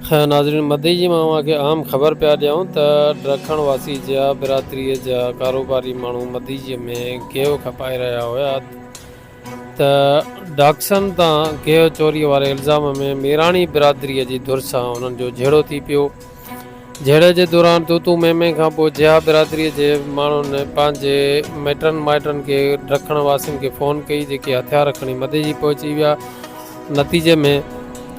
हाँ नाज़रीन, मदई जी मां के आम ख़बर पिया ॾियूं त ॾखण वासी जा बिरादरीअ जा कारोबारी माण्हू मदई जी में गेव खपाए रहिया हुया त डाकसन तां गेव चोरी वारे इल्ज़ाम में मीराणी बिरादरीअ जी धुर सां उन्हनि जो झेड़ो थी पियो। झेड़े जे दौरान तूतू में खां पोइ जिया बिरादरीअ जे माण्हुनि पंहिंजे मिटनि माइटनि खे ॾखण वासियुनि खे फ़ोन कई, जेके हथियार खणी मदई जी पहुची विया। नतीजे में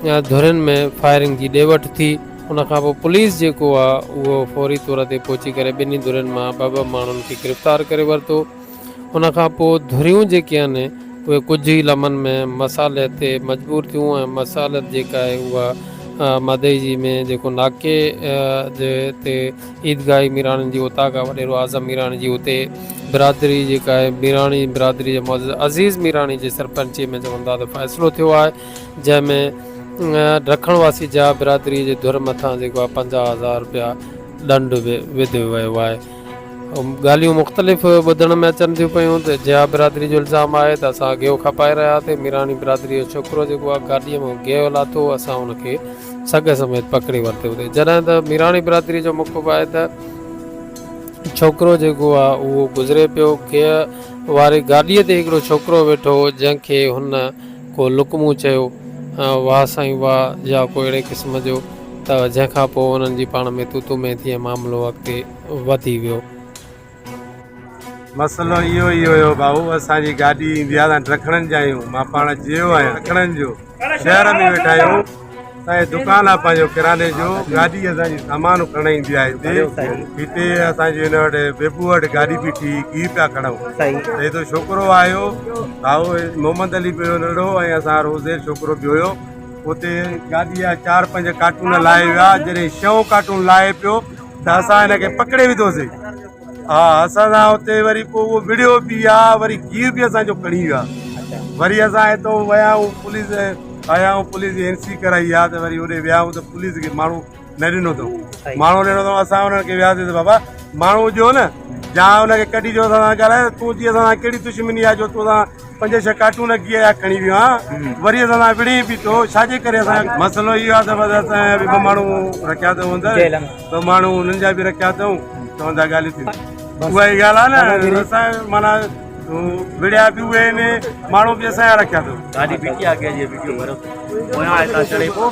धुरनि में फायरिंग जी ॾे वठि थी। उन खां पोइ पुलिस जेको आहे उहो फौरी तौर ते पहुची करे ॿिन्ही धुरनि मां ॿ माण्हुनि खे गिरफ़्तार करे वरितो। उन खां पोइ धुरियूं जेके आहिनि उहे कुझु ई लम्हनि में मसाले ते मजबूर थियूं ऐं मसालत जेका आहे उहा मदई जी में जेको नाके जे ते ईदगाही मीराणी जी उतां खां वॾेरो आज़म मीराणी जी उते बिरादरी जेका आहे मीराणी बिरादरी जे मौजूदु अज़ीज़ मीराणी जे सरपंची में चवंदा त फ़ैसिलो थियो आहे, जंहिंमें ॾखण वासी जा बिरादरी जे धुर मथां जेको आहे 50,000 रुपया ॾंड बि विधियो वियो आहे। ॻाल्हियूं मुख़्तलिफ़ ॿुधण में अचनि थियूं पियूं त जिया बिरादरी जो इल्ज़ाम आहे त असां गेव खपाए रहिया हुआसीं। मीराणी बिरादरी जो छोकिरो जेको आहे गाॾीअ में गेव लाथो, असां हुनखे सॻ समेत पकड़ी वरितो हुते। जॾहिं त मीराणी बिरादरी जो मुखबु आहे त छोकिरो जेको आहे उहो गुज़रे पियो। गेव वारी गाॾीअ ते हिकिड़ो छोकिरो वेठो हो, जंहिंखे हुन को लुकमू चयो, वाह साईं वाह, या को अहिड़े क़िस्म जो, त जंहिंखां पोइ उन्हनि जी पाण में तूतू में थी मामिलो अॻिते वधी वियो। मसलो इहो ई हुयो भाऊ, असांजी गाॾी ईंदी आहे त ॾखणनि जा आहियूं। मां पाण जियो आहियां ॾखणनि जो, शहर में वेठा आहियूं। असांजी दुकानु आहे पंहिंजो किराने जो। गाॾी असांजी सामान खणणु ईंदी आहे हिते असांजे हिन वटि बेबू वटि गाॾी बीठी, गिह पिया खणूं। हेॾो छोकिरो आयो भाऊ, मोहम्मद अली पियो नंढो ऐं असां रोज़े छोकिरो बि हुयो। उते गाॾी जा 4-5 कार्टून लाहे विया। जॾहिं 6 कार्टून लाहे पियो त असां हिनखे पकिड़े विधोसीं। हा, असां सां हुते वरी पोइ उहो विड़ियो बि आहे, वरी गिह बि असांजो खणी विया। वरी असां हितां विया आहियूं, पुलिस आया आहियूं, पुलिस जी एनसी कराई आहे त वरी होॾे विया आहियूं त पुलिस खे माण्हू न ॾिनो अथऊं। माण्हू ॾिनो अथऊं, असां हुननि खे वियासीं त बाबा माण्हू जो न जा हुनखे कढी जो असां सां ॻाल्हाए, तूं जी असां सां कहिड़ी दुश्मनी आहे जो तूं असां 5-6 कार्टून गिह जा खणी वियो आहे। वरी असां सां विड़ी बि थो, छाजे करे असां मसइलो इहो आहे त बसि असां बि 2 माण्हू रखिया अथऊं अंदरि, 2 माण्हू हुननि जा बि रखिया अथऊं। चवंदा ॻाल्हियूं थियूं, उहा ई ॻाल्हि आहे न। असां माना विड़िया बि उहे आहिनि, माण्हू बि असांजा रखिया अथऊं। गाड़ी बीठी आगे जी वीडियो भरो पोयां हितां चढ़े पोइ